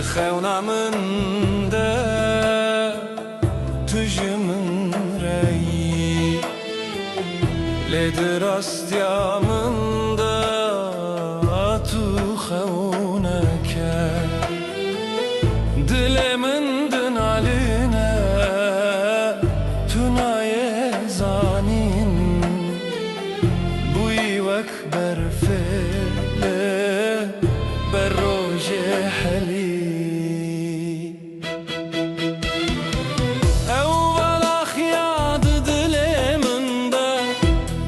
دخونا من ده تجمن رأي لدرست يا من ده تخونك دل من دن علينا تناي زانين بوي وكبر فيله بروج حلي أول أخياد دلي من ده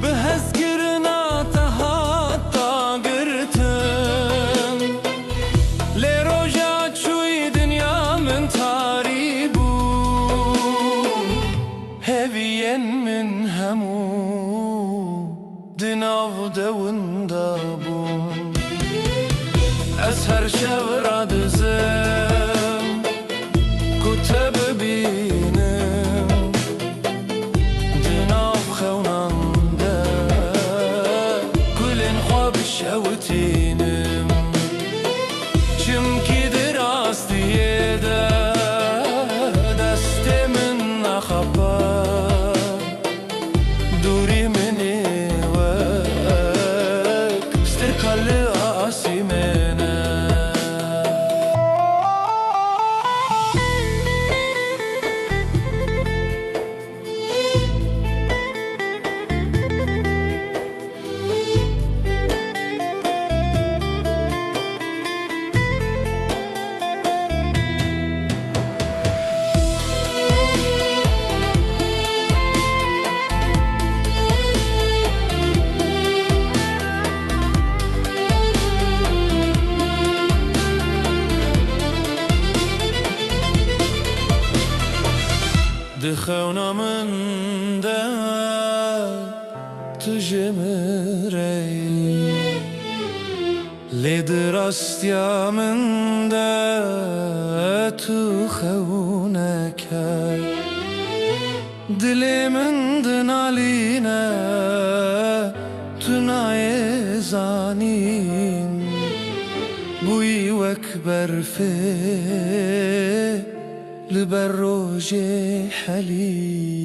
بهزقرنا تهاتا قرتن لروجات شوي دنيا من تاريبو هبين من همو دناو دون دابون أسهر شورا دزم كتب بينم دناف خونان ده كلن خواب شوتينم چمكي دراستي ده دست من نخبا دوري مني وك استركال آسي منه دخونا من ده تجمري لدرست يا من ده تخونك دلي من دن علينا تناي زانين بوي وكبر في لبروج حلي